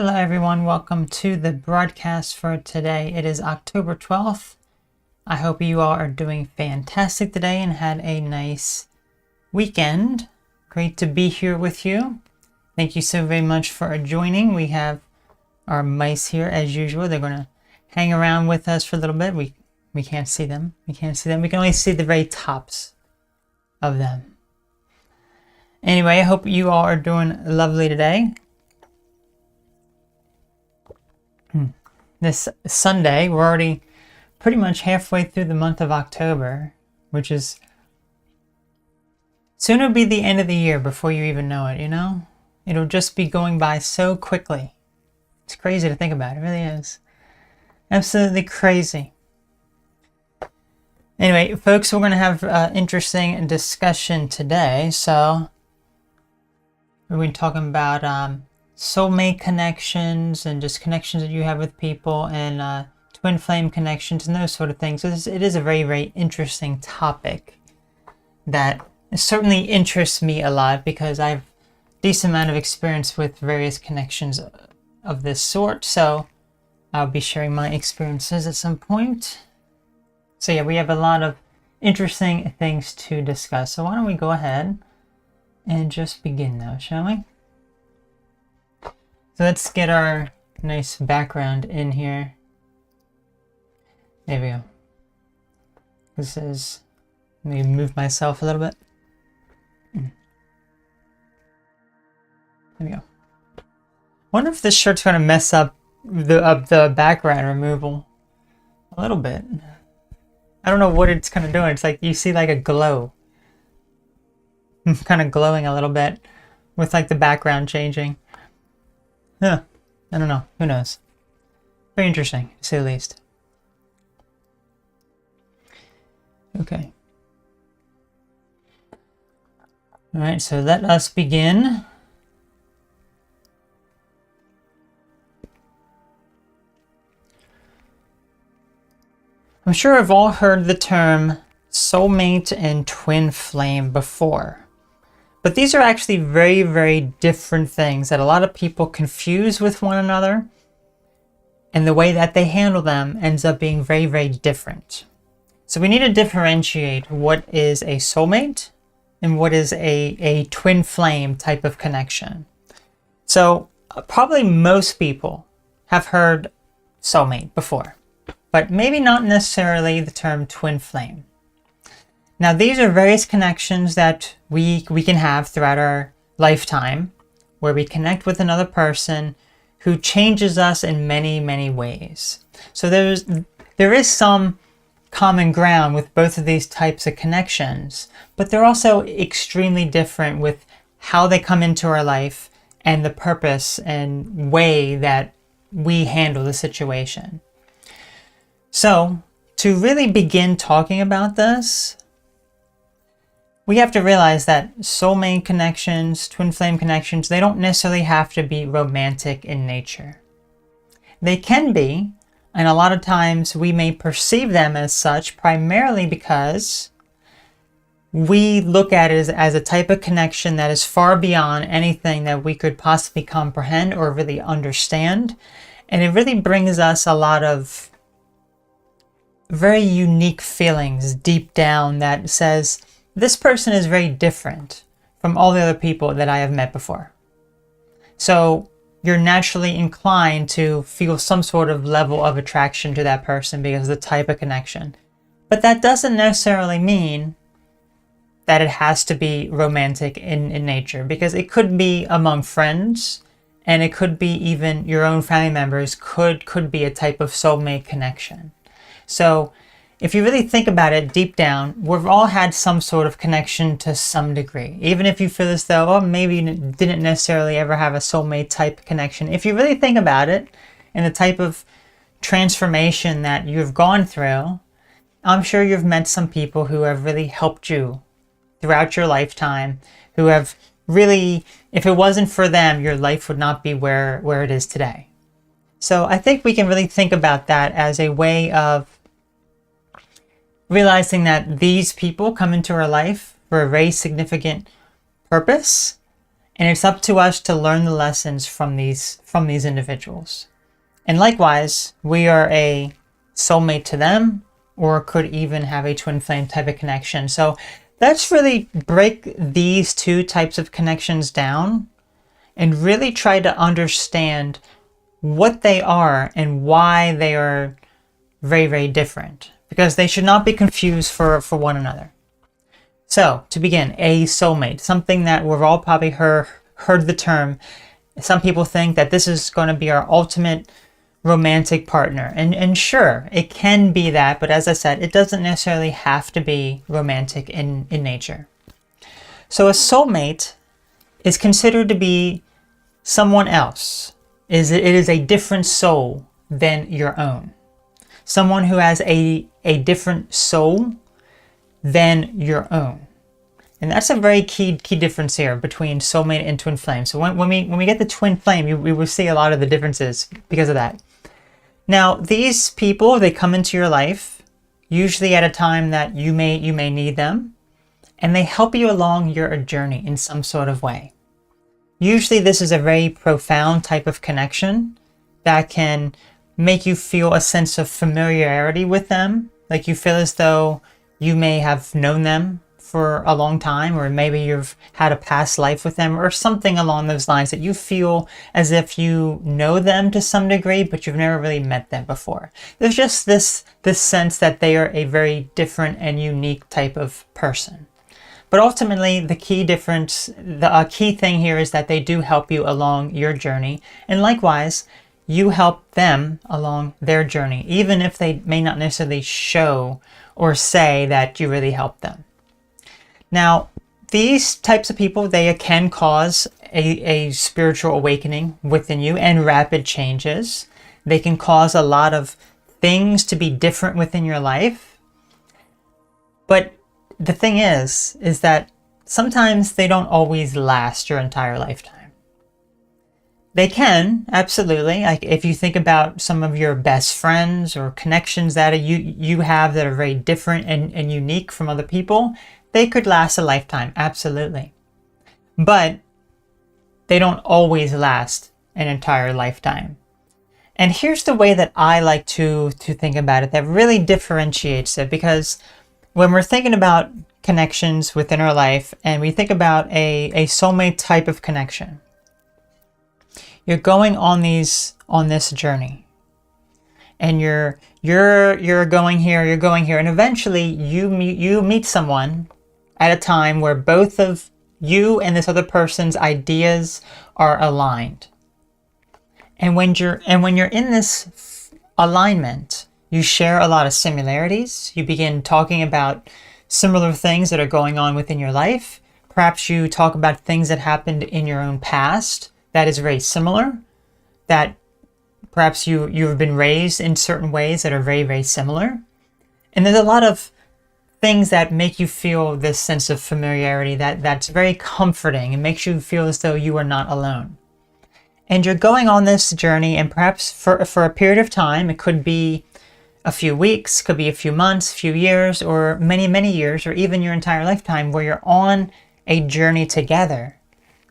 Hello everyone, welcome to the broadcast for today. It is October 12th. I hope you all are doing fantastic today and had a nice weekend. Great to be here with you. Thank you so very much for joining. We have our mice here as usual. They're going to hang around with us for a little bit. We can't see them. We can't see them. We can only see the very tops of them. Anyway, I hope you all are doing lovely today. This Sunday, we're already pretty much halfway through the month of October, which is soon it'll be the end of the year before you even know it, you know? It'll just be going by so quickly. It's crazy to think about. It really is. Absolutely crazy. Anyway, folks, we're going to have an interesting discussion today. So, we're going to be talking about soulmate connections and just connections that you have with people and twin flame connections and those sort of things. It is a very, very interesting topic that certainly interests me a lot because I have a decent amount of experience with various connections of this sort. So I'll be sharing my experiences at some point. So yeah, we have a lot of interesting things to discuss. So why don't we go ahead and just begin now, shall we? So let's get our nice background in here. There we go. This is, let me move myself a little bit. There we go. Wonder if this shirt's going to mess up the background removal a little bit. I don't know what it's kind of doing. It's like you see like a glow. Kind of glowing a little bit with like the background changing. Yeah, I don't know. Who knows? Very interesting, to say the least. Okay. Alright, so let us begin. I'm sure I've all heard the term soulmate and twin flame before. But these are actually very, very different things that a lot of people confuse with one another. And the way that they handle them ends up being very, very different. So we need to differentiate what is a soulmate and what is a twin flame type of connection. So probably most people have heard soulmate before, but maybe not necessarily the term twin flame. Now, these are various connections that we can have throughout our lifetime where we connect with another person who changes us in many, many ways. So there is some common ground with both of these types of connections, but they're also extremely different with how they come into our life and the purpose and way that we handle the situation. So, to really begin talking about this, we have to realize that soulmate connections, twin flame connections, they don't necessarily have to be romantic in nature. They can be, and a lot of times we may perceive them as such primarily because we look at it as a type of connection that is far beyond anything that we could possibly comprehend or really understand. And it really brings us a lot of very unique feelings deep down that says, this person is very different from all the other people that I have met before. So you're naturally inclined to feel some sort of level of attraction to that person because of the type of connection. But that doesn't necessarily mean that it has to be romantic in nature, because it could be among friends and it could be even your own family members could be a type of soulmate connection. So if you really think about it deep down, we've all had some sort of connection to some degree. Even if you feel as though, oh, maybe you didn't necessarily ever have a soulmate type connection. If you really think about it and the type of transformation that you've gone through, I'm sure you've met some people who have really helped you throughout your lifetime, who have really, if it wasn't for them, your life would not be where it is today. So I think we can really think about that as a way of realizing that these people come into our life for a very significant purpose, And it's up to us to learn the lessons from these individuals. And likewise, we are a soulmate to them, or could even have a twin flame type of connection. So let's really break these two types of connections down and really try to understand what they are and why they are very, very different, because they should not be confused for one another. So to begin, a soulmate, something that we've all probably heard the term. Some people think that this is going to be our ultimate romantic partner. And sure, it can be that, but as I said, it doesn't necessarily have to be romantic in nature. So a soulmate is considered to be someone else. It is a different soul than your own. Someone who has a different soul than your own. And that's a very key difference here between soulmate and twin flame. So when we get the twin flame, we will see a lot of the differences because of that. Now, these people, they come into your life, usually at a time that you may need them, and they help you along your journey in some sort of way. Usually this is a very profound type of connection that can make you feel a sense of familiarity with them, like you feel as though you may have known them for a long time, or maybe you've had a past life with them, or something along those lines, that you feel as if you know them to some degree, but you've never really met them before. There's just this sense that they are a very different and unique type of person. But ultimately, the key difference, the key thing here is that they do help you along your journey, and likewise, you help them along their journey, even if they may not necessarily show or say that you really helped them. Now, these types of people, they can cause a spiritual awakening within you and rapid changes. They can cause a lot of things to be different within your life. But the thing is that sometimes they don't always last your entire lifetime. They can, absolutely. Like if you think about some of your best friends or connections that you have that are very different and unique from other people, they could last a lifetime, absolutely. But they don't always last an entire lifetime. And here's the way that I like to think about it that really differentiates it, because when we're thinking about connections within our life and we think about a soulmate type of connection, you're going on this journey. And you're going here, and eventually you meet someone at a time where both of you and this other person's ideas are aligned. And when you're in this alignment, you share a lot of similarities. You begin talking about similar things that are going on within your life. Perhaps you talk about things that happened in your own past that is very similar, that perhaps you've been raised in certain ways that are very, very similar. And there's a lot of things that make you feel this sense of familiarity that's very comforting and makes you feel as though you are not alone. And you're going on this journey, and perhaps for a period of time, it could be a few weeks, could be a few months, few years, or many, many years, or even your entire lifetime, where you're on a journey together,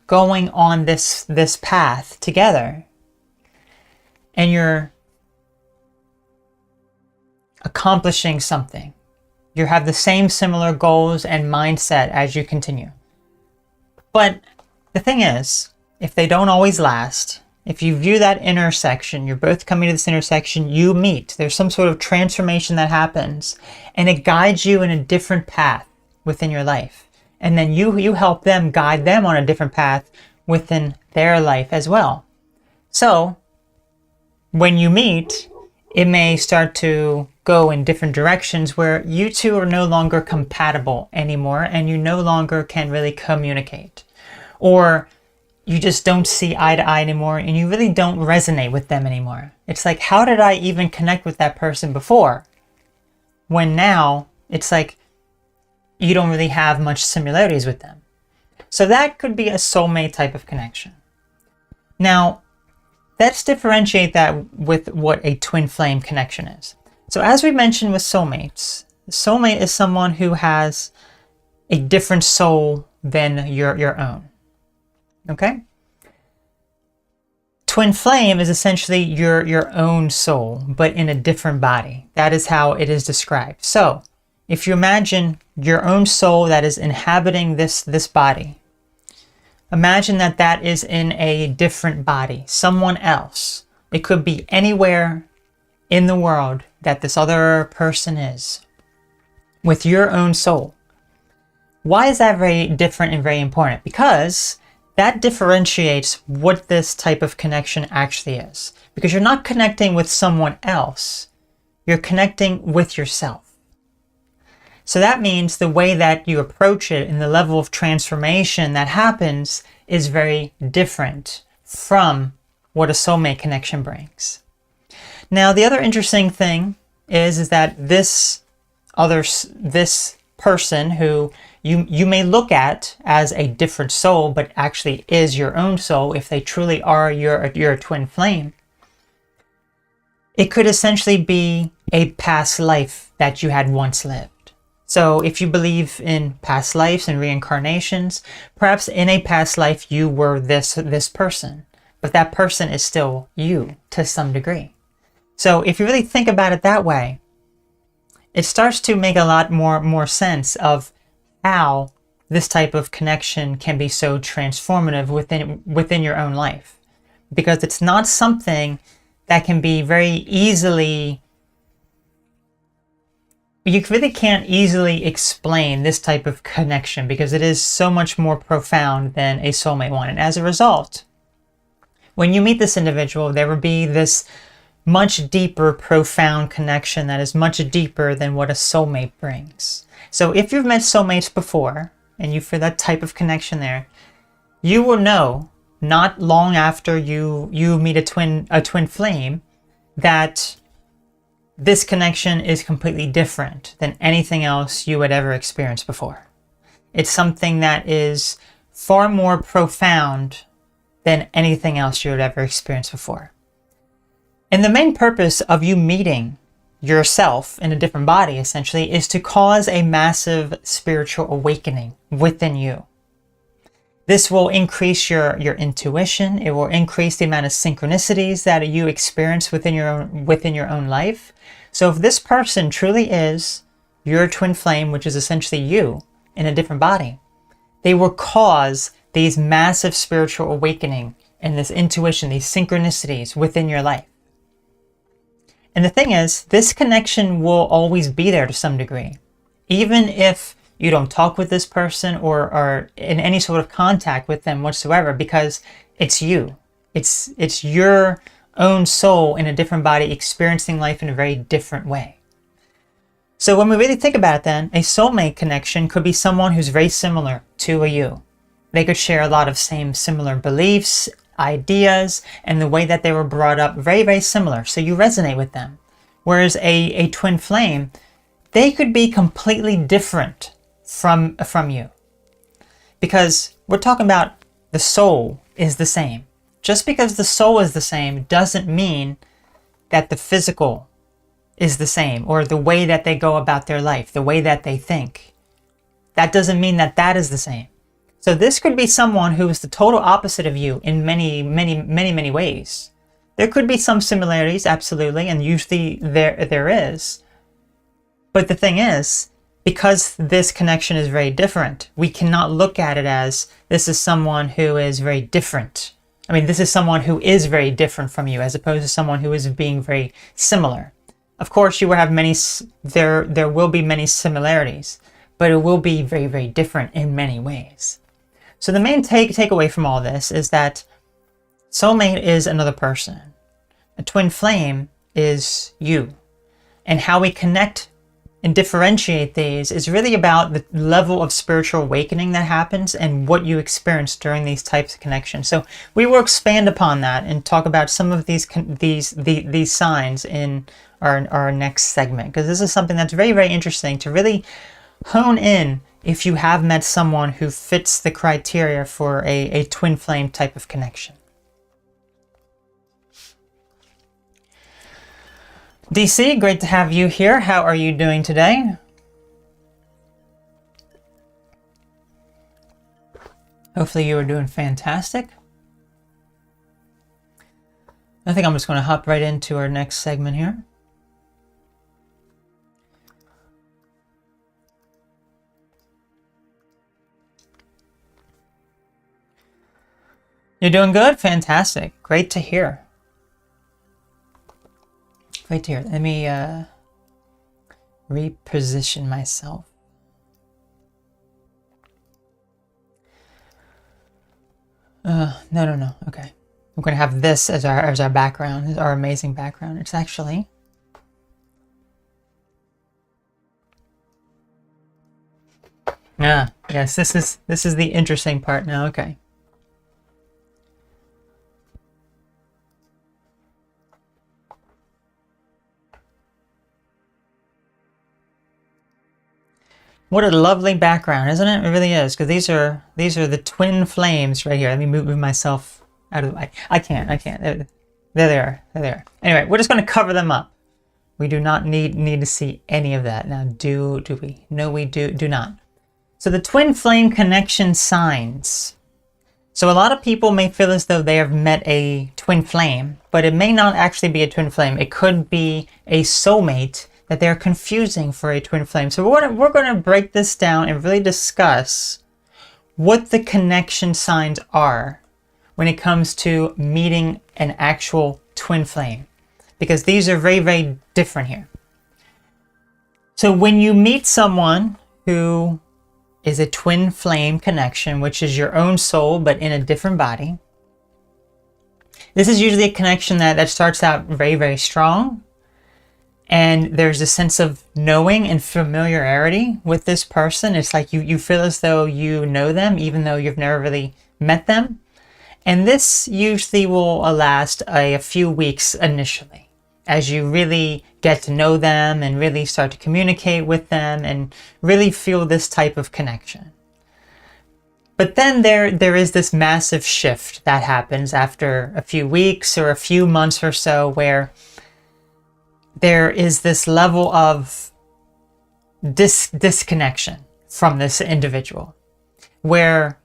going on this path together. And you're accomplishing something. You have the same similar goals and mindset as you continue. But the thing is, if they don't always last, if you view that intersection, you're both coming to this intersection, you meet, there's some sort of transformation that happens, and it guides you in a different path within your life. And then you help them, guide them on a different path within their life as well. So, when you meet, it may start to go in different directions where you two are no longer compatible anymore and you no longer can really communicate. Or you just don't see eye to eye anymore and you really don't resonate with them anymore. It's like, how did I even connect with that person before? When now, it's like you don't really have much similarities with them. So that could be a soulmate type of connection. Now, let's differentiate that with what a twin flame connection is. So as we mentioned with soulmates, soulmate is someone who has a different soul than your own. Okay? Twin flame is essentially your own soul, but in a different body. That is how it is described. So, if you imagine your own soul that is inhabiting this body, imagine that that is in a different body, someone else. It could be anywhere in the world that this other person is, with your own soul. Why is that very different and very important? Because that differentiates what this type of connection actually is. Because you're not connecting with someone else, you're connecting with yourself. So that means the way that you approach it and the level of transformation that happens is very different from what a soulmate connection brings. Now, the other interesting thing is that this person who you may look at as a different soul, but actually is your own soul if they truly are your twin flame. It could essentially be a past life that you had once lived. So if you believe in past lives and reincarnations, perhaps in a past life you were this person, but that person is still you to some degree. So if you really think about it that way, it starts to make a lot more sense of how this type of connection can be so transformative within your own life. Because it's not something that can be very easily, you really can't easily explain this type of connection because it is so much more profound than a soulmate one. And as a result, when you meet this individual, there will be this much deeper, profound connection that is much deeper than what a soulmate brings. So if you've met soulmates before, and you feel that type of connection there, you will know, not long after you meet a twin flame, that this connection is completely different than anything else you would ever experience before. It's something that is far more profound than anything else you would ever experience before. And the main purpose of you meeting yourself in a different body, essentially, is to cause a massive spiritual awakening within you. This will increase your intuition. It will increase the amount of synchronicities that you experience within your own life. So if this person truly is your twin flame, which is essentially you in a different body, they will cause these massive spiritual awakening and this intuition, these synchronicities within your life. And the thing is, this connection will always be there to some degree. Even if you don't talk with this person or are in any sort of contact with them whatsoever, because it's you. It's your own soul in a different body experiencing life in a very different way. So when we really think about it then, a soulmate connection could be someone who's very similar to a you. They could share a lot of similar beliefs, ideas, and the way that they were brought up, very, very similar. So you resonate with them. Whereas a twin flame, they could be completely different from you. Because we're talking about the soul is the same. Just because the soul is the same doesn't mean that the physical is the same, or the way that they go about their life, the way that they think. That doesn't mean that that is the same. So this could be someone who is the total opposite of you in many ways. There could be some similarities, absolutely, and usually there is. But the thing is, because this connection is very different, we cannot look at it as this is someone who is very different. I mean, this is someone who is very different from you, as opposed to someone who is being very similar. Of course, you will have there will be many similarities, but it will be very, very different in many ways. So the main takeaway from all this is that soulmate is another person. A twin flame is you. And how we connect and differentiate these is really about the level of spiritual awakening that happens and what you experience during these types of connections. So we will expand upon that and talk about some of these signs in our next segment, because this is something that's very, very interesting to really hone in if you have met someone who fits the criteria for a twin flame type of connection. DC, great to have you here. How are you doing today? Hopefully you are doing fantastic. I think I'm just going to hop right into our next segment here. You're doing good? Fantastic. Great to hear. Great to hear. Let me reposition myself. No. Okay. I'm going to have this as our background, as our amazing background. It's actually... yes, this is the interesting part now. Okay. What a lovely background, isn't it? It really is, because these are the twin flames right here. Let me move myself out of the way. I can't. There they are. Anyway, we're just going to cover them up. We do not need to see any of that. Now, do we? No, we do not. So the twin flame connection signs. So a lot of people may feel as though they have met a twin flame, but it may not actually be a twin flame. It could be a soulmate that they're confusing for a twin flame. So we're going to break this down and really discuss what the connection signs are when it comes to meeting an actual twin flame, because these are very, very different here. So when you meet someone who is a twin flame connection, which is your own soul but in a different body, this is usually a connection that starts out very, very strong. And there's a sense of knowing and familiarity with this person. It's like you feel as though you know them, even though you've never really met them. And this usually will last a few weeks initially, as you really get to know them and really start to communicate with them and really feel this type of connection. But then there is this massive shift that happens after a few weeks or a few months or so, where there is this level of disconnection from this individual, where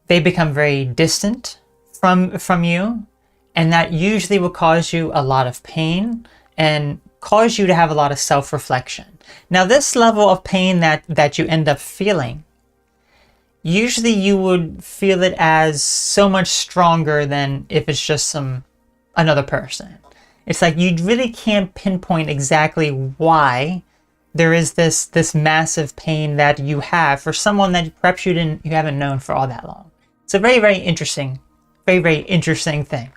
they become very distant from you, and that usually will cause you a lot of pain and cause you to have a lot of self-reflection. Now, this level of pain that you end up feeling, usually you would feel it as so much stronger than if it's just another person. It's like you really can't pinpoint exactly why there is this massive pain that you have for someone that perhaps you haven't known for all that long. It's a very, very interesting thing.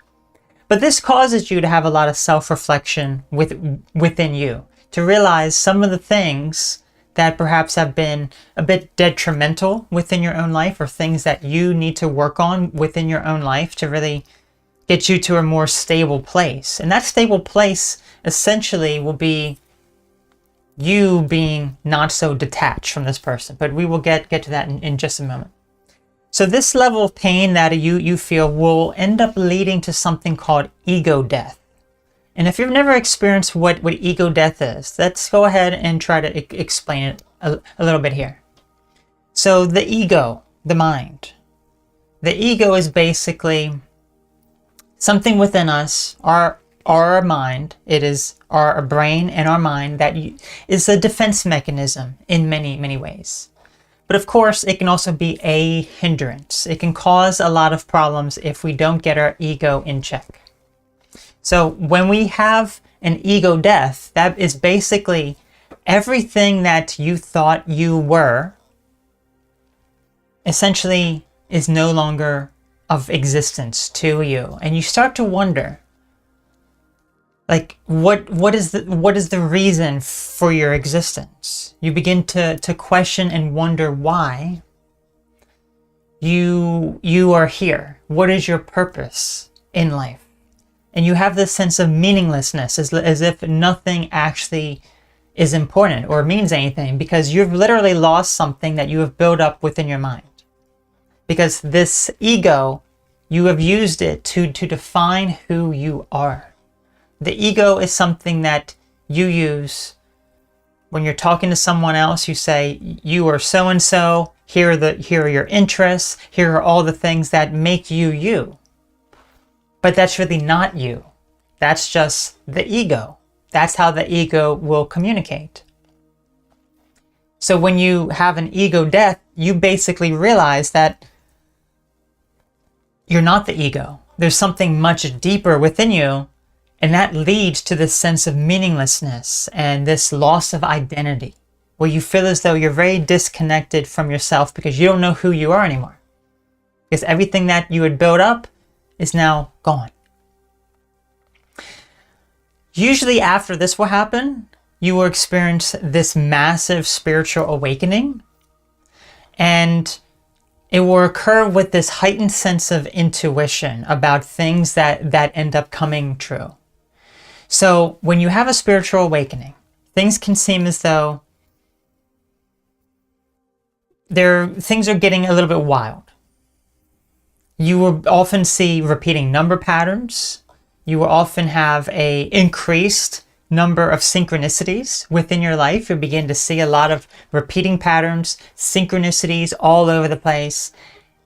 But this causes you to have a lot of self-reflection within you, to realize some of the things that perhaps have been a bit detrimental within your own life, or things that you need to work on within your own life to really get you to a more stable place. And that stable place essentially will be you being not so detached from this person. But we will get to that in just a moment. So this level of pain that you feel will end up leading to something called ego death. And if you've never experienced what ego death is, let's go ahead and try to explain it a little bit here. So the ego, the mind. The ego is basically something within us, our mind. It is our brain and our mind that is a defense mechanism in many, many ways. But of course, it can also be a hindrance. It can cause a lot of problems if we don't get our ego in check. So when we have an ego death, that is basically everything that you thought you were essentially is no longer of existence to you, and you start to wonder, like, what is the reason for your existence? You begin to question and wonder why you are here. What is your purpose in life? And you have this sense of meaninglessness, as if nothing actually is important or means anything, because you've literally lost something that you have built up within your mind. Because this ego, you have used it to define who you are. The ego is something that you use when you're talking to someone else. You say, you are so-and-so, Here are your interests. Here are all the things that make you you. But that's really not you. That's just the ego. That's how the ego will communicate. So when you have an ego death, you basically realize that you're not the ego. There's something much deeper within you, and that leads to this sense of meaninglessness and this loss of identity, where you feel as though you're very disconnected from yourself because you don't know who you are anymore. Because everything that you had built up is now gone. Usually after this will happen, you will experience this massive spiritual awakening, and it will occur with this heightened sense of intuition about things that end up coming true. So when you have a spiritual awakening, things can seem as though things are getting a little bit wild. You will often see repeating number patterns. You will often have a increased number of synchronicities within your life. You begin to see a lot of repeating patterns, synchronicities all over the place.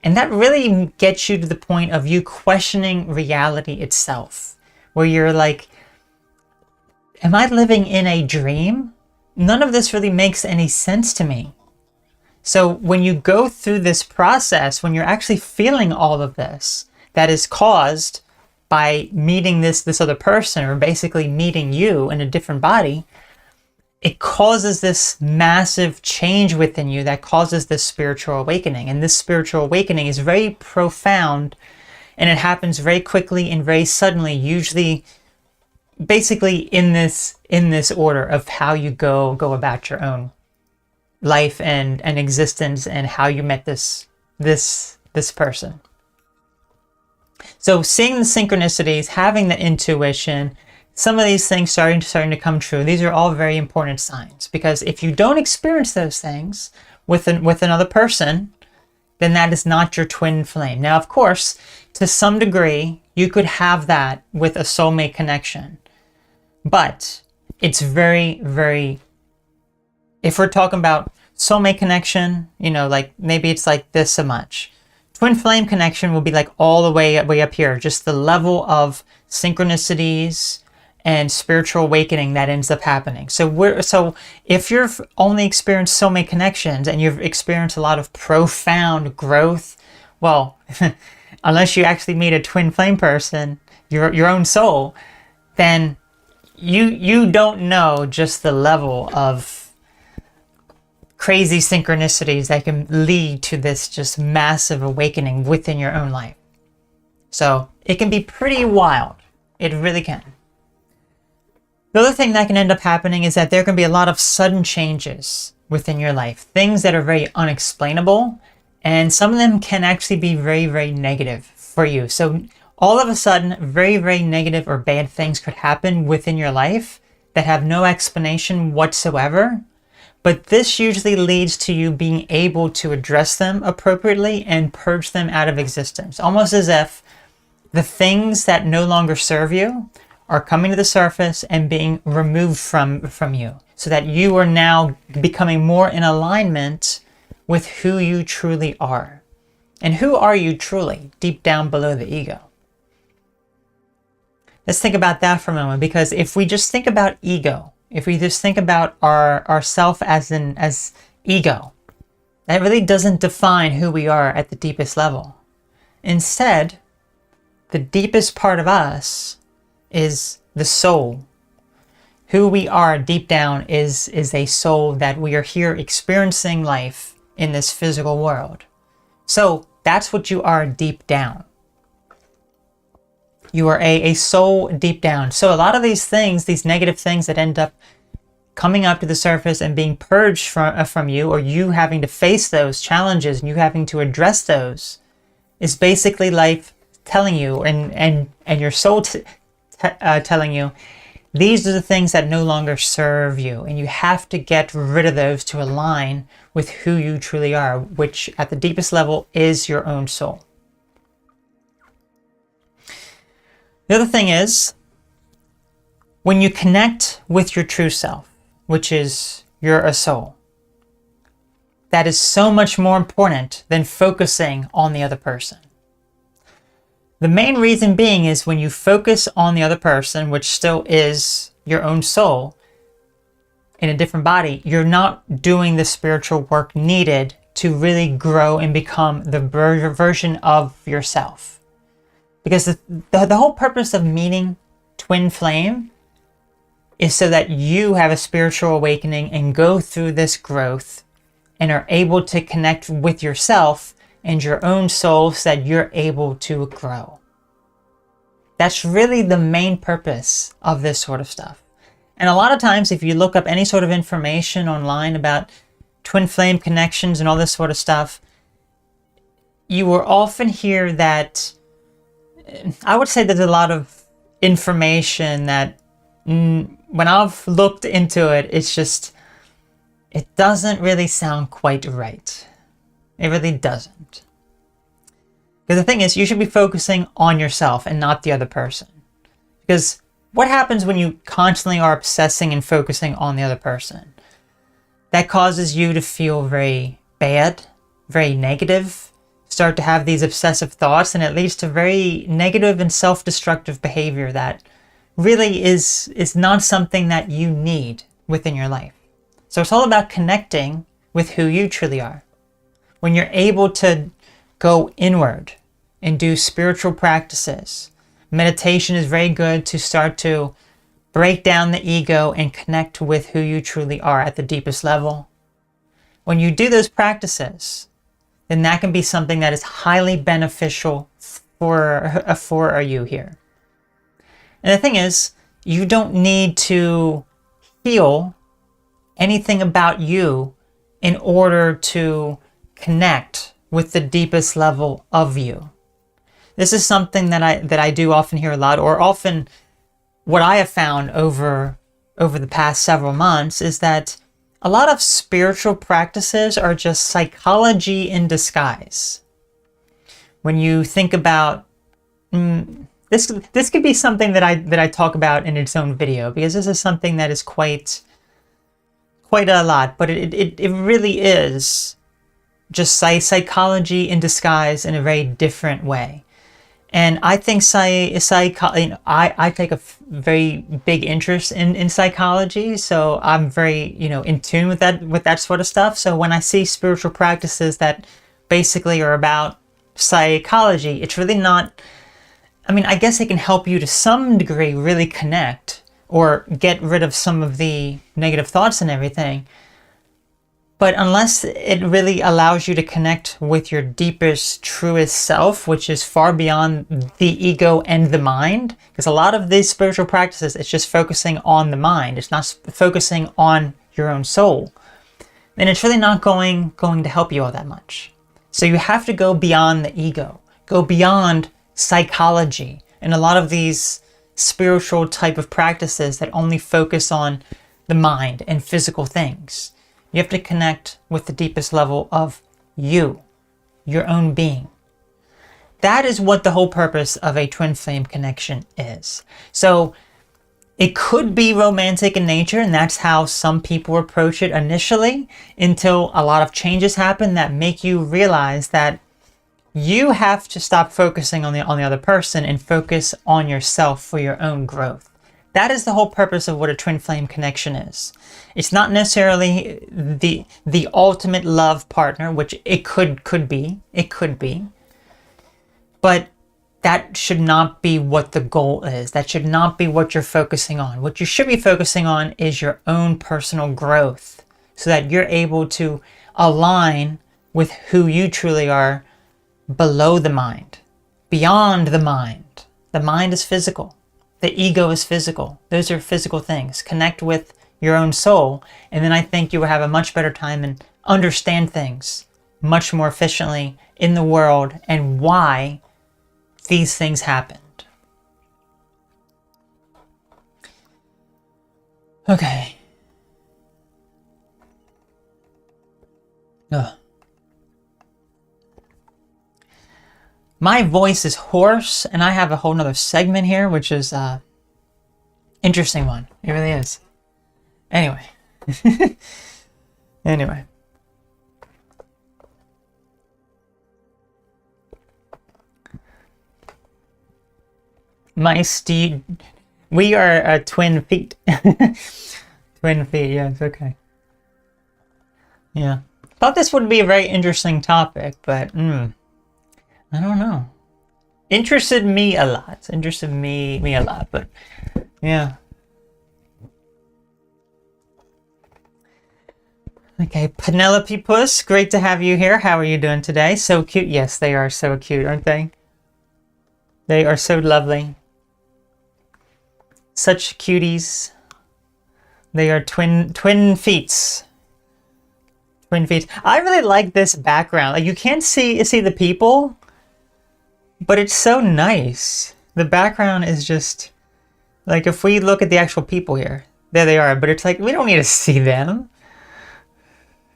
And that really gets you to the point of you questioning reality itself, where you're like, am I living in a dream? None of this really makes any sense to me. So when you go through this process, when you're actually feeling all of this, that is caused by meeting this other person, or basically meeting you in a different body, it causes this massive change within you that causes this spiritual awakening. And this spiritual awakening is very profound, and it happens very quickly and very suddenly, usually basically in this order of how you go about your own life and existence, and how you met this person. So seeing the synchronicities, having the intuition, some of these things starting to come true, these are all very important signs. Because if you don't experience those things with another person, then that is not your twin flame. Now, of course, to some degree, you could have that with a soulmate connection. But it's very, very, if we're talking about soulmate connection, like maybe it's like this so much. Twin flame connection will be like all the way up here, just the level of synchronicities and spiritual awakening that ends up happening. So if you've only experienced soulmate connections and you've experienced a lot of profound growth, well, unless you actually meet a twin flame person, your own soul, then you don't know just the level of crazy synchronicities that can lead to this just massive awakening within your own life. So it can be pretty wild. It really can. The other thing that can end up happening is that there can be a lot of sudden changes within your life. Things that are very unexplainable, and some of them can actually be very, very negative for you. So all of a sudden, very, very negative or bad things could happen within your life that have no explanation whatsoever. But this usually leads to you being able to address them appropriately and purge them out of existence. Almost as if the things that no longer serve you are coming to the surface and being removed from you, so that you are now becoming more in alignment with who you truly are. And who are you truly, deep down below the ego? Let's think about that for a moment, because if we just think about ego, if we just think about ourself as ego, that really doesn't define who we are at the deepest level. Instead, the deepest part of us is the soul. Who we are deep down is a soul that we are here experiencing life in this physical world. So that's what you are deep down. You are a soul deep down. So a lot of these things, these negative things that end up coming up to the surface and being purged from you, or you having to face those challenges and you having to address those, is basically life telling you and your soul telling you, these are the things that no longer serve you, and you have to get rid of those to align with who you truly are, which at the deepest level is your own soul. The other thing is, when you connect with your true self, which is you're a soul, that is so much more important than focusing on the other person. The main reason being is when you focus on the other person, which still is your own soul in a different body, you're not doing the spiritual work needed to really grow and become the version of yourself. Because the whole purpose of meeting Twin Flame is so that you have a spiritual awakening and go through this growth and are able to connect with yourself and your own soul so that you're able to grow. That's really the main purpose of this sort of stuff. And a lot of times, if you look up any sort of information online about twin flame connections and all this sort of stuff, you will often hear that, I would say there's a lot of information that when I've looked into it, it doesn't really sound quite right. It really doesn't. Because the thing is, you should be focusing on yourself and not the other person. Because what happens when you constantly are obsessing and focusing on the other person? That causes you to feel very bad, very negative, start to have these obsessive thoughts, and it leads to very negative and self-destructive behavior that really is not something that you need within your life. So it's all about connecting with who you truly are. When you're able to go inward and do spiritual practices, meditation is very good to start to break down the ego and connect with who you truly are at the deepest level. When you do those practices, then that can be something that is highly beneficial for you here. And the thing is, you don't need to heal anything about you in order to connect with the deepest level of you. This is something that I do often hear a lot, or often what I have found over the past several months is that a lot of spiritual practices are just psychology in disguise. When you think about this could be something that I talk about in its own video, because this is something that is quite a lot, but it really is just psychology in disguise in a very different way. And I think I take a very big interest in psychology, so I'm very in tune with that sort of stuff. So when I see spiritual practices that basically are about psychology, it's really not. I mean, I guess it can help you to some degree really connect or get rid of some of the negative thoughts and everything. But unless it really allows you to connect with your deepest, truest self, which is far beyond the ego and the mind, because a lot of these spiritual practices, it's just focusing on the mind. It's not focusing on your own soul. Then it's really not going to help you all that much. So you have to go beyond the ego, go beyond psychology, and a lot of these spiritual type of practices that only focus on the mind and physical things. You have to connect with the deepest level of you, your own being. That is what the whole purpose of a twin flame connection is. So it could be romantic in nature, and that's how some people approach it initially, until a lot of changes happen that make you realize that you have to stop focusing on the other person and focus on yourself for your own growth. That is the whole purpose of what a twin flame connection is. It's not necessarily the ultimate love partner, which it could be. It could be. But that should not be what the goal is. That should not be what you're focusing on. What you should be focusing on is your own personal growth, so that you're able to align with who you truly are below the mind, beyond the mind. The mind is physical. The ego is physical. Those are physical things. Connect with your own soul, and then I think you will have a much better time and understand things much more efficiently in the world and why these things happened. Okay. Ugh. My voice is hoarse, and I have a whole nother segment here, which is interesting one. It really is. Anyway. Anyway. Mice, we are twin feet. Twin feet, yes, okay. Yeah. Thought this would be a very interesting topic, but I don't know. Interested me a lot. Interested me a lot, but yeah. Okay, Penelope Puss, great to have you here. How are you doing today? So cute. Yes, they are so cute, aren't they? They are so lovely. Such cuties. They are twin feets. Twin feet. I really like this background. Like, you can't see the people, but it's so nice. The background is just like, if we look at the actual people here, there they are. But it's like, we don't need to see them.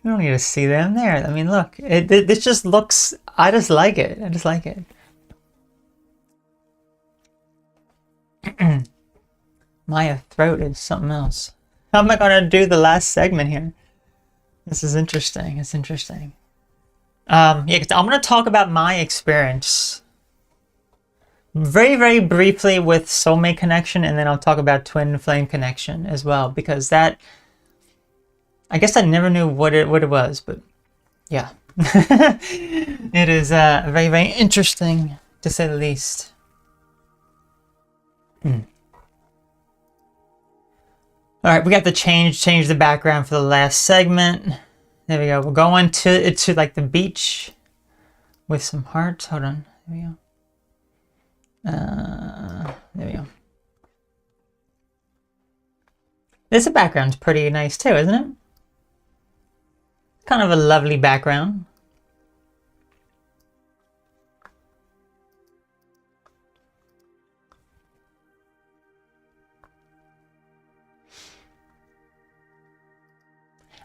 We don't need to see them there. I mean, look, this just looks. I just like it. I just like it. My throat is something else. How am I gonna do the last segment here? This is interesting. It's interesting. Yeah, 'cause I'm gonna talk about my experience very, very briefly with Soulmate Connection, and then I'll talk about Twin Flame Connection as well, because that, I guess I never knew what it was, but yeah. It is very, very interesting, to say the least. Alright, we got to change the background for the last segment. There we go. We're going to like the beach with some hearts. Hold on. There we go. There we go. This background's pretty nice too, isn't it? Kind of a lovely background.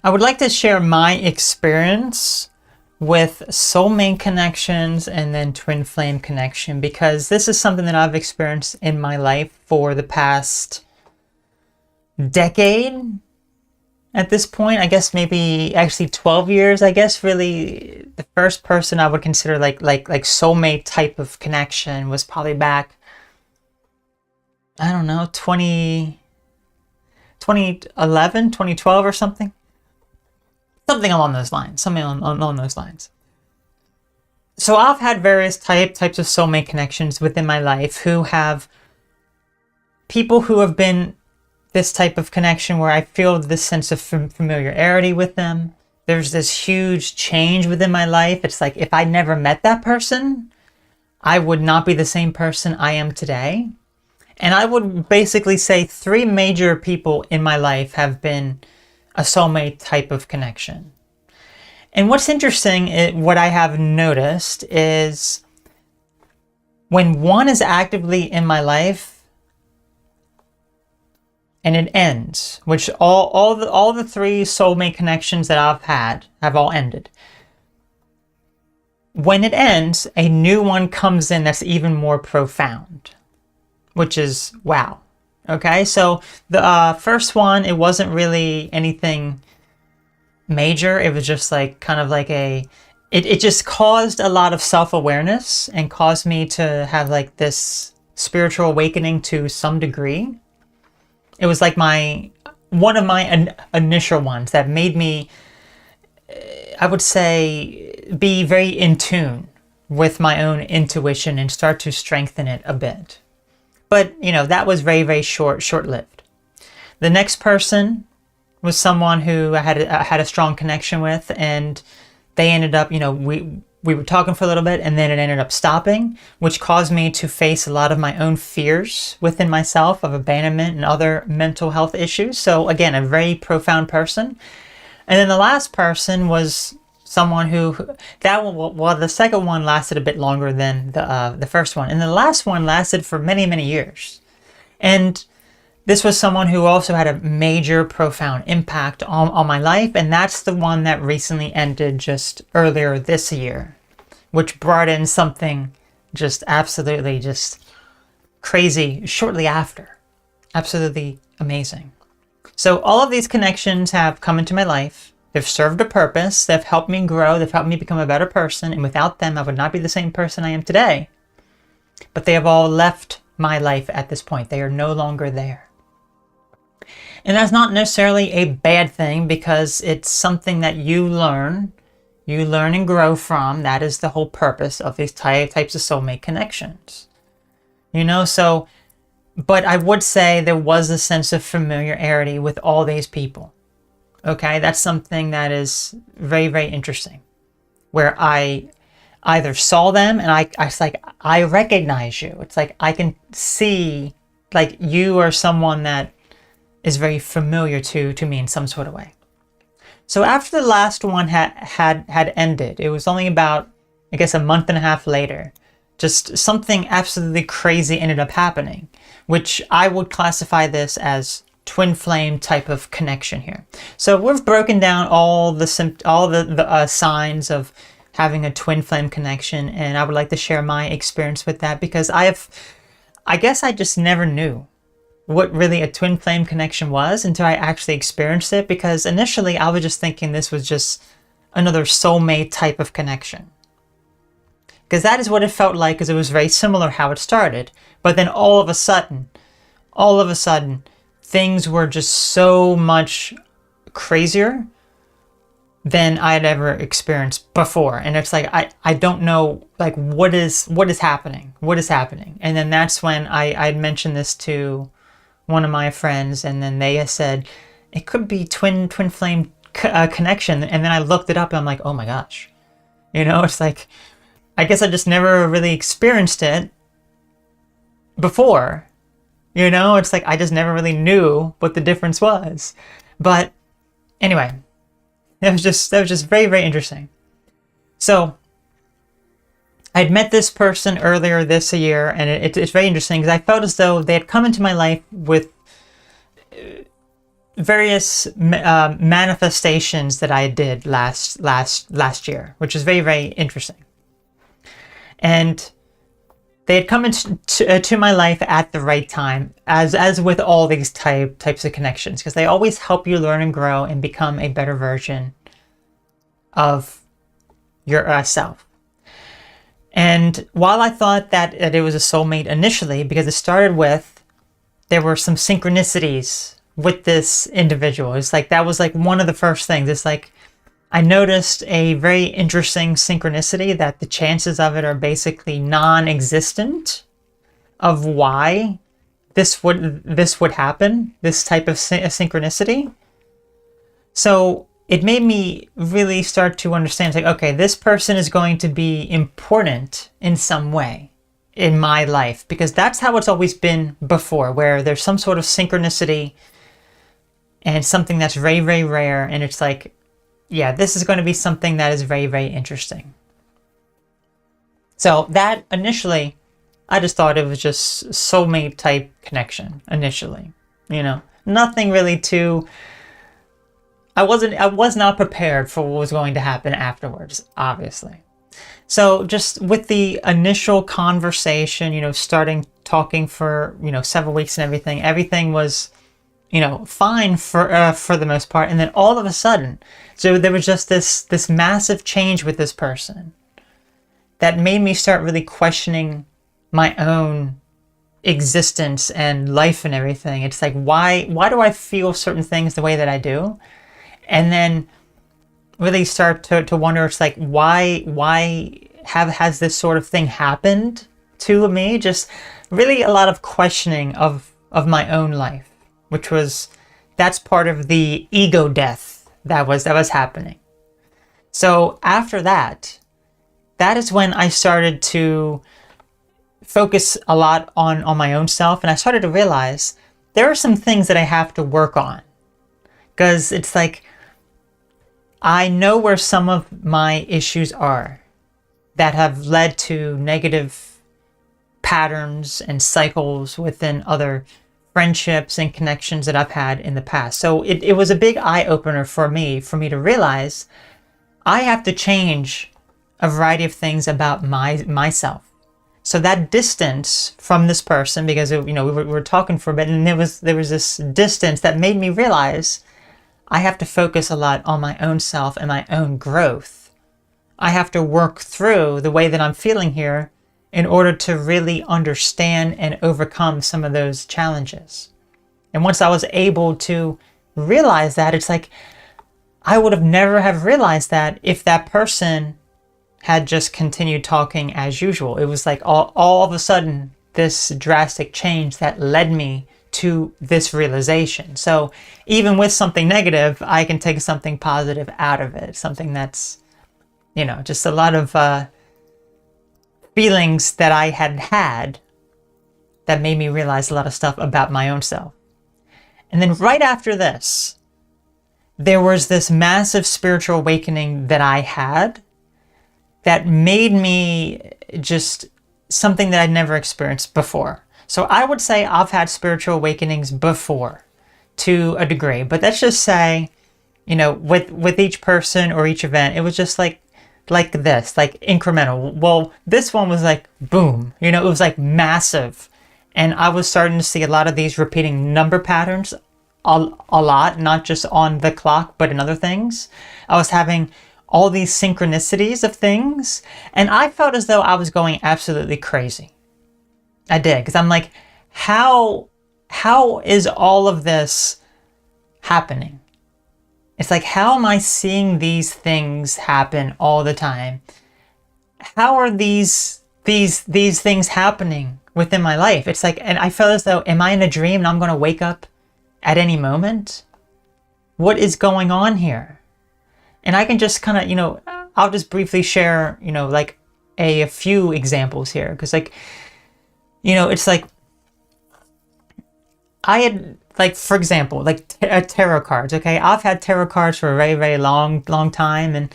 I would like to share my experience with Soulmate Connections and then Twin Flame Connection, because this is something that I've experienced in my life for the past decade. At this point, I guess maybe actually 12 years, I guess. Really, the first person I would consider like soulmate type of connection was probably back, I don't know, 2011, 2012 or something. Something along those lines. Something along those lines. So I've had various types of soulmate connections within my life, who have people who have been this type of connection where I feel this sense of familiarity with them. There's this huge change within my life. It's like, if I never met that person, I would not be the same person I am today. And I would basically say 3 major people in my life have been a soulmate type of connection. And what's interesting, what I have noticed, is when one is actively in my life and it ends, which all the 3 soulmate connections that I've had have all ended. When it ends, a new one comes in that's even more profound, which is wow. Okay, so the first one, it wasn't really anything major. It was just like kind of like it just caused a lot of self-awareness and caused me to have like this spiritual awakening to some degree. It was like one of my initial ones that made me, I would say, be very in tune with my own intuition and start to strengthen it a bit. But, you know, that was very, very short-lived. The next person was someone who I had a strong connection with, and they ended up, you know, we were talking for a little bit, and then it ended up stopping, which caused me to face a lot of my own fears within myself of abandonment and other mental health issues. So again, a very profound person. And then the last person was someone who, the second one lasted a bit longer than the first one, and the last one lasted for many, many years. And this was someone who also had a major, profound impact on my life, and that's the one that recently ended just earlier this year, which brought in something just absolutely just crazy shortly after. Absolutely amazing. So all of these connections have come into my life. They've served a purpose. They've helped me grow. They've helped me become a better person. And without them, I would not be the same person I am today. But they have all left my life at this point. They are no longer there. And that's not necessarily a bad thing, because it's something that you learn and grow from. That is the whole purpose of these types of soulmate connections. So, but I would say there was a sense of familiarity with all these people. Okay, that's something that is very, very interesting, where I either saw them and it's like, I recognize you. It's like, I can see, like, you are someone that is very familiar to me in some sort of way. So after the last one had ended, it was only about, I guess, a month and a half later, just something absolutely crazy ended up happening, which I would classify this as twin flame type of connection here. So we've broken down all the signs of having a twin flame connection, and I would like to share my experience with that, because I guess I just never knew what really a twin flame connection was until I actually experienced it, because initially I was just thinking this was just another soulmate type of connection. Because that is what it felt like, because it was very similar how it started. But then all of a sudden, things were just so much crazier than I had ever experienced before. And it's like, I don't know, like, what is happening? What is happening? And then that's when I mentioned this to one of my friends, and then they said, it could be twin flame connection. And then I looked it up and I'm like, oh my gosh. It's like, I guess I just never really experienced it before. It's like, I just never really knew what the difference was. But anyway, that was just very, very interesting. So I'd met this person earlier this year, and it's very interesting, because I felt as though they had come into my life with various manifestations that I did last year, which is very, very interesting. And they had come into my life at the right time, as with all these types of connections, because they always help you learn and grow and become a better version of yourself. And while I thought that it was a soulmate initially, because it started with, there were some synchronicities with this individual. It's like, that was like one of the first things. It's like, I noticed a very interesting synchronicity that the chances of it are basically non-existent, of why this would happen, this type of synchronicity. So it made me really start to understand, like, okay, this person is going to be important in some way in my life, because that's how it's always been before, where there's some sort of synchronicity and something that's very, very rare, and it's like, yeah, this is going to be something that is very, very interesting. So that initially, I just thought it was just soulmate type connection initially. Nothing really too. I was not prepared for what was going to happen afterwards, obviously. So just with the initial conversation, starting talking for, several weeks and everything was, fine for the most part. And then all of a sudden, so there was just this massive change with this person that made me start really questioning my own existence and life and everything. It's like, why do I feel certain things the way that I do? And then really start to wonder, it's like, why has this sort of thing happened to me? Just really a lot of questioning of my own life, which that's part of the ego death that was happening. So after that is when I started to focus a lot on my own self, and I started to realize there are some things that I have to work on, because it's like, I know where some of my issues are that have led to negative patterns and cycles within other friendships and connections that I've had in the past. So it was a big eye-opener for me to realize I have to change a variety of things about myself. So that distance from this person, because we were talking for a bit, and there was this distance that made me realize I have to focus a lot on my own self and my own growth. I have to work through the way that I'm feeling here in order to really understand and overcome some of those challenges. And once I was able to realize that, it's like I would have never have realized that if that person had just continued talking as usual. It was like all of a sudden this drastic change that led me to this realization. So even with something negative, I can take something positive out of it. Something that's, just a lot of feelings that I had that made me realize a lot of stuff about my own self. And then right after this, there was this massive spiritual awakening that I had that made me just something that I'd never experienced before. So I would say I've had spiritual awakenings before to a degree, but let's just say, with each person or each event, it was just like this, like incremental. Well, this one was like boom, it was like massive. And I was starting to see a lot of these repeating number patterns a lot, not just on the clock, but in other things. I was having all these synchronicities of things, and I felt as though I was going absolutely crazy. I did, because I'm like, how is all of this happening? It's like, how am I seeing these things happen all the time? How are these things happening within my life? It's like, and I felt as though, am I in a dream and I'm going to wake up at any moment? What is going on here? And I can just kind of, I'll just briefly share, like a few examples here. Because it's like, I had, like, for example, like tarot cards, okay? I've had tarot cards for a very, very long time. And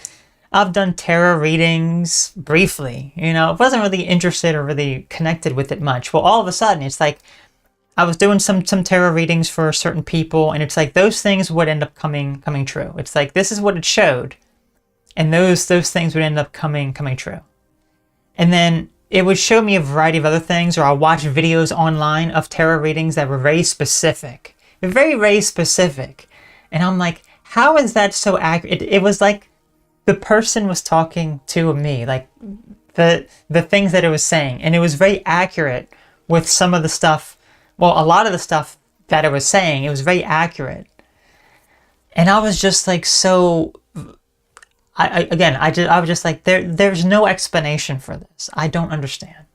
I've done tarot readings briefly, I wasn't really interested or really connected with it much. Well, all of a sudden, it's like, I was doing some tarot readings for certain people, and it's like those things would end up coming true. It's like this is what it showed, and those things would end up coming true. And then it would show me a variety of other things, or I'll watch videos online of tarot readings that were very specific, very, very specific. And I'm like, how is that so accurate? It was like the person was talking to me, like the things that it was saying, and it was very accurate with some of the stuff. Well, a lot of the stuff that it was saying, it was very accurate. And I was just like, so, I was just like, there's no explanation for this. I don't understand.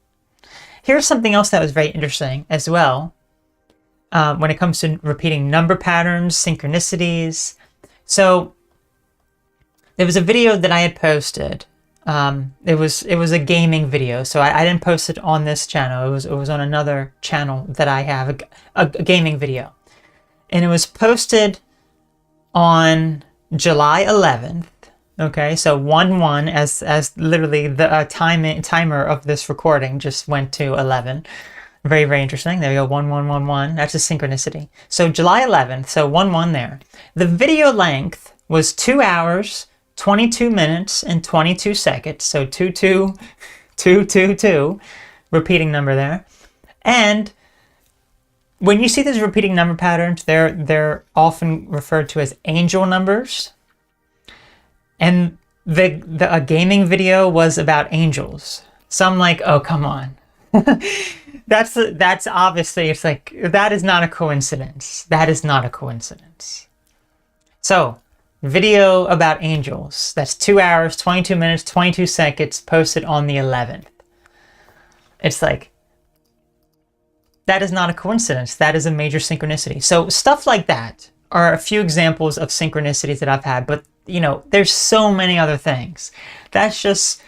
Here's something else that was very interesting as well. When it comes to repeating number patterns, synchronicities. So there was a video that I had posted. It was a gaming video, so I didn't post it on this channel. It was on another channel that I have, a gaming video, and it was posted on July 11th. Okay, so 1/1 as literally the timer of this recording just went to 11. Very, very interesting. There we go, 1/1/1/1. That's a synchronicity. So July 11th, so 1/1 there. The video length was 2 hours. 22 minutes and 22 seconds, so 22222, repeating number there. And when you see these repeating number patterns, they're often referred to as angel numbers. And a gaming video was about angels. So I'm like, oh, come on. That's obviously, it's like, that is not a coincidence. That is not a coincidence. So, video about angels. That's 2 hours, 22 minutes, 22 seconds, posted on the 11th. It's like, that is not a coincidence. That is a major synchronicity. So stuff like that are a few examples of synchronicities that I've had, but there's so many other things. That's just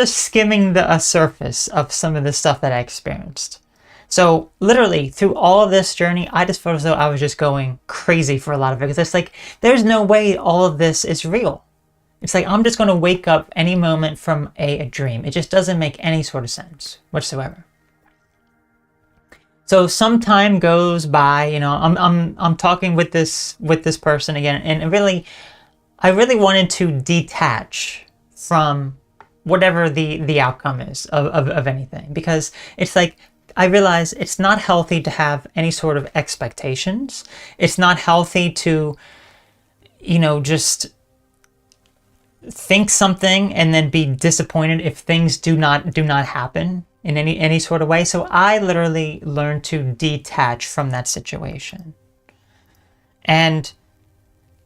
skimming the surface of some of the stuff that I experienced. So literally through all of this journey, I just felt as though I was just going crazy for a lot of it. Because it's like, there's no way all of this is real. It's like, I'm just going to wake up any moment from a dream. It just doesn't make any sort of sense whatsoever. So some time goes by, I'm talking with this person again, and I really wanted to detach from whatever the outcome is of anything, because it's like, I realize it's not healthy to have any sort of expectations. It's not healthy to, just think something and then be disappointed if things do not happen in any sort of way. So I literally learned to detach from that situation. And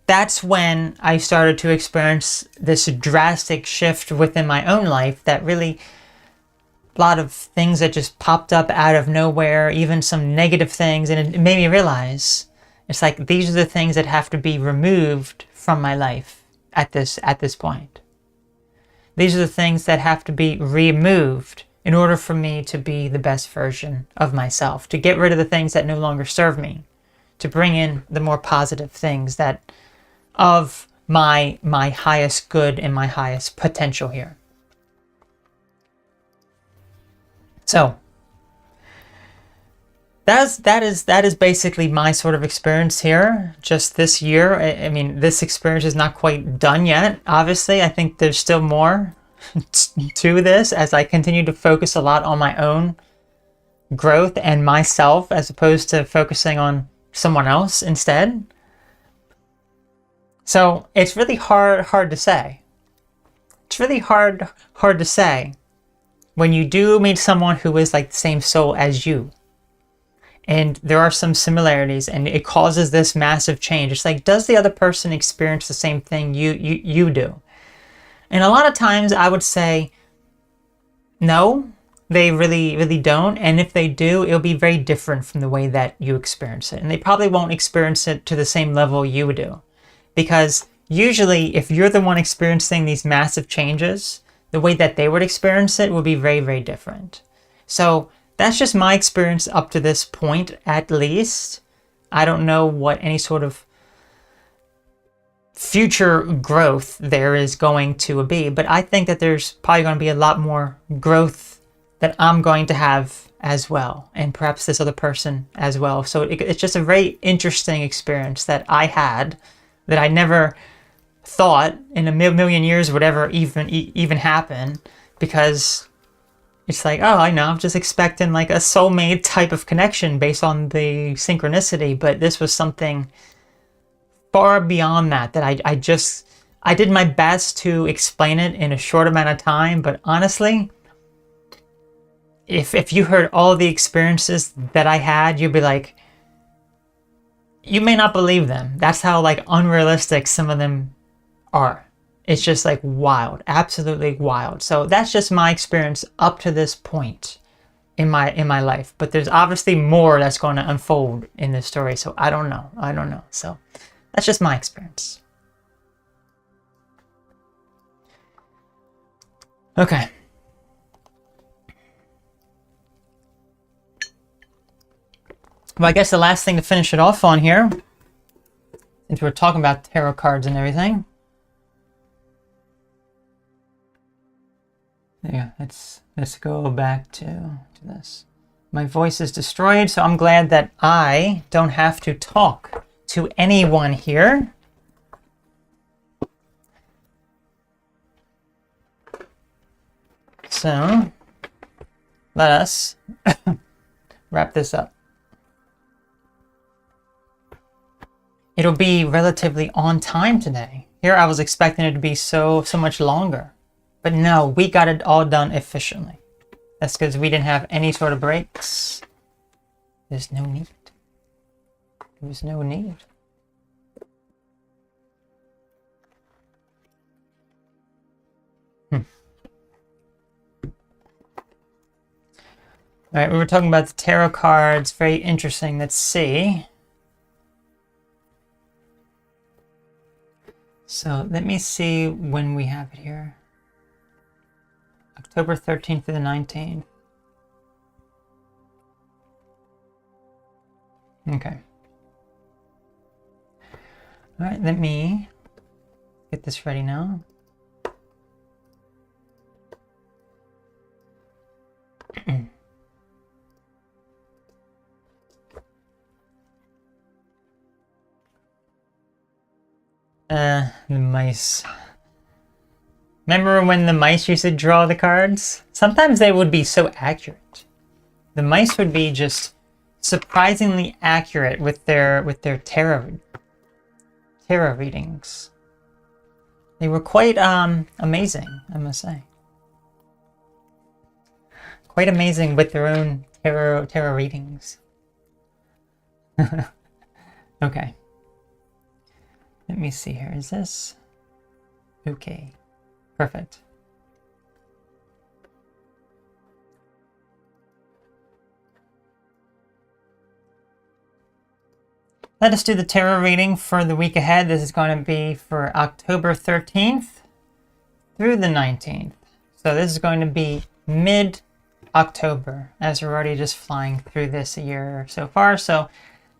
that's when I started to experience this drastic shift within my own life, that really, a lot of things that just popped up out of nowhere, even some negative things, and it made me realize, it's like, these are the things that have to be removed from my life at this point. These are the things that have to be removed in order for me to be the best version of myself, to get rid of the things that no longer serve me, to bring in the more positive things that of my highest good and my highest potential here. So that is basically my sort of experience here just this year. I mean, this experience is not quite done yet. Obviously, I think there's still more to this as I continue to focus a lot on my own growth and myself, as opposed to focusing on someone else instead. So it's really hard to say. It's really hard to say when you do meet someone who is like the same soul as you, and there are some similarities, and it causes this massive change. It's like, does the other person experience the same thing you do? And a lot of times I would say, no, they really don't. And if they do, it'll be very different from the way that you experience it. And they probably won't experience it to the same level you would do. Because usually, if you're the one experiencing these massive changes, the way that they would experience it would be very different. So that's just my experience up to this point, at least. I don't know what any sort of future growth there is going to be, but I think that there's probably going to be a lot more growth that I'm going to have as well, and perhaps this other person as well. So it's just a very interesting experience that I had, that I never thought in a million years would ever even happen, because it's like, oh, I know, I'm just expecting like a soulmate type of connection based on the synchronicity, but this was something far beyond that I did my best to explain it in a short amount of time. But honestly, if you heard all the experiences that I had, you'd be like, you may not believe them. That's how like unrealistic some of them are. It's just like wild, absolutely wild. So that's just my experience up to this point in my life. But there's obviously more that's going to unfold in this story. So I don't know. So that's just my experience. Okay. Well, I guess the last thing to finish it off on here, since we're talking about tarot cards and everything. Yeah, let's go back to this. My voice is destroyed, so I'm glad that I don't have to talk to anyone here. So let us wrap this up. It'll be relatively on time today. Here I was expecting it to be so much longer. But no, we got it all done efficiently. That's because we didn't have any sort of breaks. There's no need. There's no need. Alright, we were talking about the tarot cards. Very interesting. Let's see. So let me see when we have it here. October 13th to the 19th. Okay. Alright, let me get this ready now. The mice. Remember when the mice used to draw the cards? Sometimes they would be so accurate. The mice would be just surprisingly accurate with their tarot readings. They were quite amazing, I must say. quite amazing with their own tarot readings. Okay. Let me see here. Is this? Okay. Perfect. Let us do the tarot reading for the week ahead. This is going to be for October 13th through the 19th. So this is going to be mid-October, as we're already just flying through this year so far. So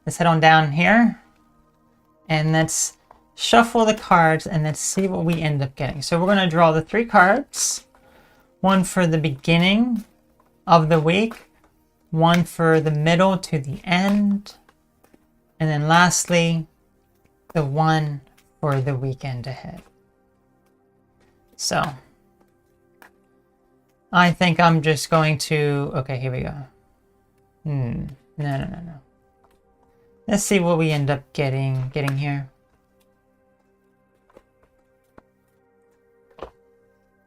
let's head on down here and let's shuffle the cards and let's see what we end up getting. So we're going to draw the 3 cards. One for the beginning of the week, one for the middle to the end, and then lastly, the one for the weekend ahead. So I think I'm just going to, okay, here we go. No. Let's see what we end up getting here.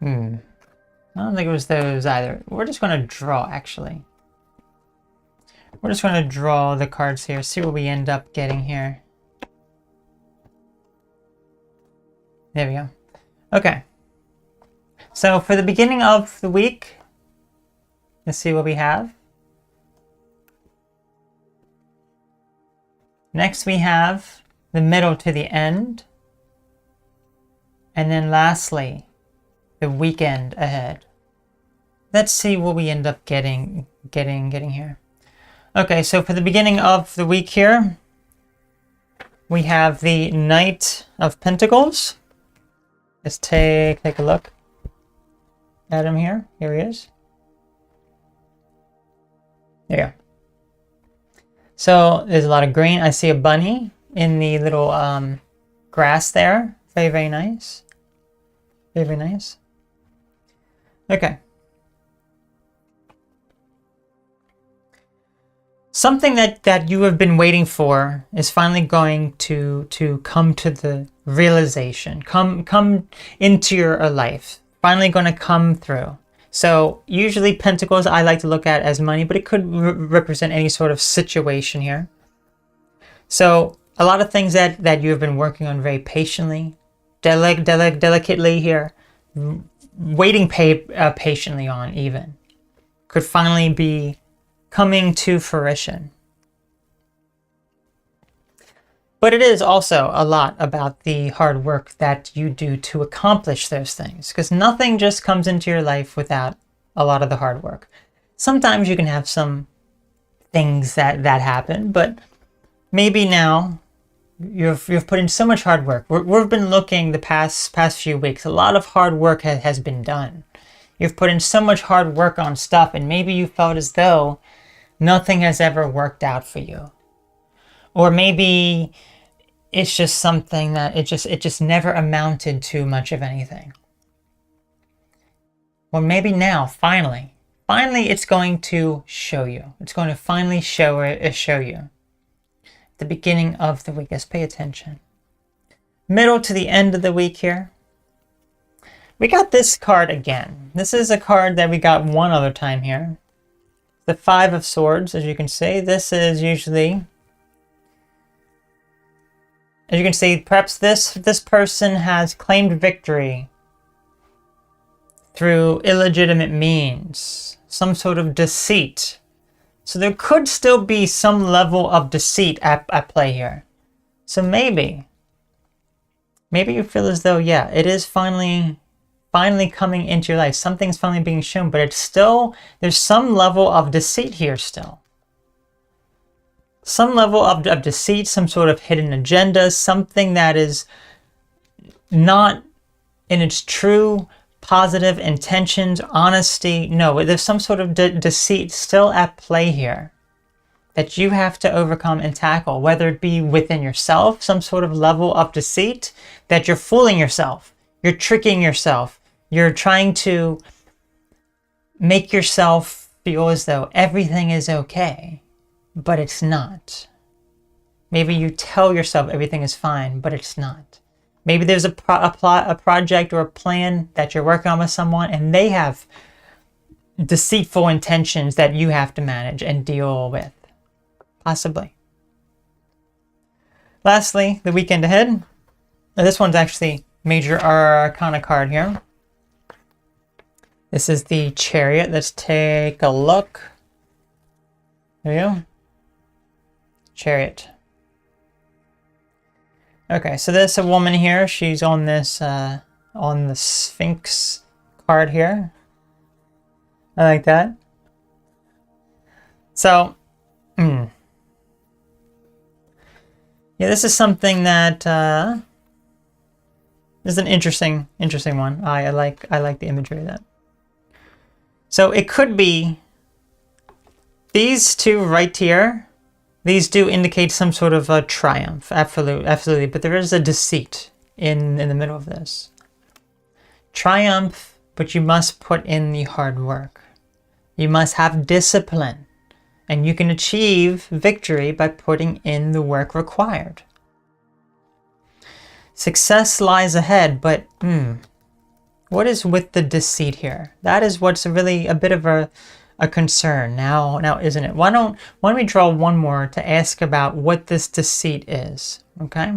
I don't think it was those either. We're just going to draw, actually. We're just going to draw the cards here, see what we end up getting here. There we go. Okay. So for the beginning of the week, let's see what we have. Next we have the middle to the end. And then lastly, the weekend ahead. Let's see what we end up getting here. Okay, so for the beginning of the week here, we have the Knight of Pentacles. Let's take a look at him here. Here he is. There you go. So there's a lot of green. I see a bunny in the little grass there. Very, very nice. Very, very nice. Okay. Something that you have been waiting for is finally going to come to the realization, come into your life, finally going to come through. So usually pentacles I like to look at as money, but it could represent any sort of situation here. So a lot of things that you have been working on very patiently, delicately here, waiting patiently on even, could finally be coming to fruition. But it is also a lot about the hard work that you do to accomplish those things, because nothing just comes into your life without a lot of the hard work. Sometimes you can have some things that happen, but maybe now you've put in so much hard work. We've been looking the past few weeks. A lot of hard work has been done. You've put in so much hard work on stuff, and maybe you felt as though nothing has ever worked out for you. Or maybe it's just something that it just never amounted to much of anything. Well, maybe now, finally it's going to show you. It's going to finally show you. The beginning of the week. Let's pay attention. Middle to the end of the week here. We got this card again. This is a card that we got one other time here. The 5 of Swords, as you can see. This is usually, as you can see, perhaps this person has claimed victory through illegitimate means, some sort of deceit. So there could still be some level of deceit at play here. So maybe you feel as though, yeah, it is finally coming into your life. Something's finally being shown, but it's still, there's some level of deceit here still. Some level of deceit, some sort of hidden agenda, something that is not in its true positive intentions, honesty. No, there's some sort of deceit still at play here that you have to overcome and tackle, whether it be within yourself, some sort of level of deceit that you're fooling yourself, you're tricking yourself, you're trying to make yourself feel as though everything is okay, but it's not. Maybe you tell yourself everything is fine, but it's not. Maybe there's a project or a plan that you're working on with someone, and they have deceitful intentions that you have to manage and deal with. Possibly. Lastly, the weekend ahead. Now, this one's actually major arcana card here. This is the Chariot. Let's take a look. There we go. Chariot. Okay, so there's a woman here. She's on this, on the Sphinx card here. I like that. So, yeah, this is something that is an interesting one. I like the imagery of that. So it could be these two right here. These do indicate some sort of a triumph, absolutely. But there is a deceit in the middle of this. Triumph, but you must put in the hard work. You must have discipline, and you can achieve victory by putting in the work required. Success lies ahead, but what is with the deceit here? That is what's really a bit of a concern now, isn't it? Why don't we draw one more to ask about what this deceit is, okay?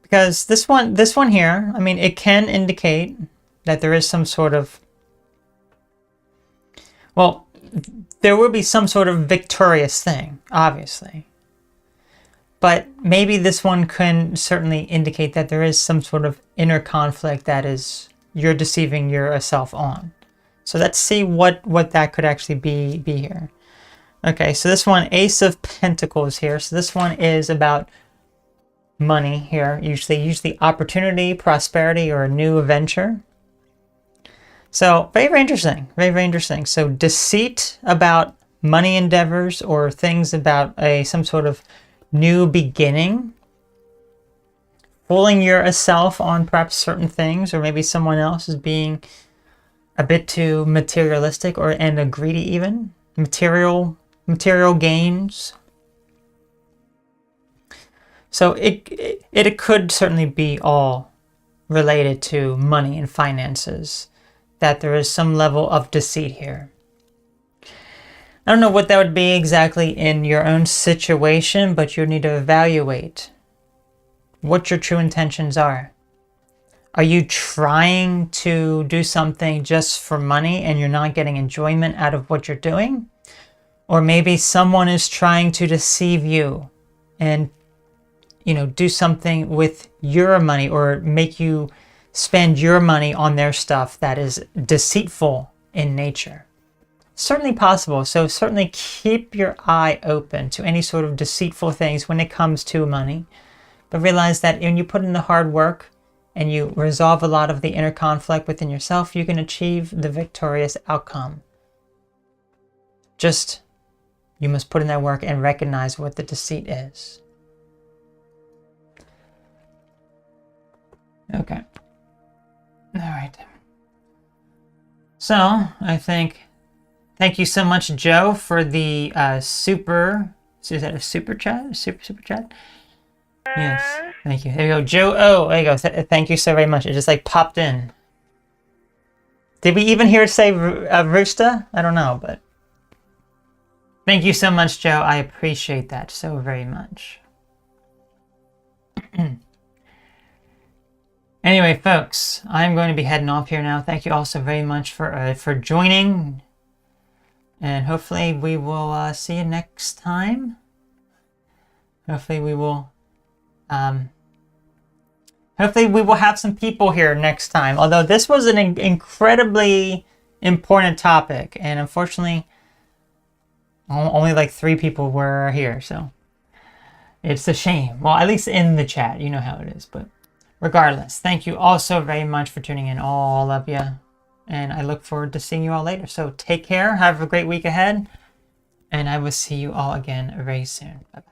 Because this one here, I mean, it can indicate that there is some sort of, well, there will be some sort of victorious thing, obviously. But maybe this one can certainly indicate that there is some sort of inner conflict that is you're deceiving yourself on. So let's see what that could actually be here. Okay, so this one, Ace of Pentacles here. So this one is about money here, usually opportunity, prosperity, or a new venture. So very interesting, very interesting. So deceit about money endeavors or things about some sort of new beginning. Fooling yourself on perhaps certain things, or maybe someone else is being a bit too materialistic and greedy even. Material gains. So it could certainly be all related to money and finances, that there is some level of deceit here. I don't know what that would be exactly in your own situation, but you need to evaluate what your true intentions are. Are you trying to do something just for money and you're not getting enjoyment out of what you're doing? Or maybe someone is trying to deceive you and, do something with your money or make you spend your money on their stuff that is deceitful in nature. Certainly possible. So certainly keep your eye open to any sort of deceitful things when it comes to money. But realize that when you put in the hard work and you resolve a lot of the inner conflict within yourself, you can achieve the victorious outcome. Just, you must put in that work and recognize what the deceit is. Okay. All right. So, I think, thank you so much, Joe, for the super, is that a super chat? Super chat? Yes, thank you. There you go, Joe. Oh, there you go. Thank you so very much. It just popped in. Did we even hear it say Rooster? I don't know, but thank you so much, Joe. I appreciate that so very much. Anyway, folks, I'm going to be heading off here now. Thank you all so very much for joining, and hopefully we will see you next time. Hopefully we will have some people here next time. Although this was an incredibly important topic, and unfortunately, only 3 people were here, so it's a shame. Well, at least in the chat, you know how it is. But regardless, thank you all so very much for tuning in, all of you, and I look forward to seeing you all later. So take care, have a great week ahead, and I will see you all again very soon. Bye-bye.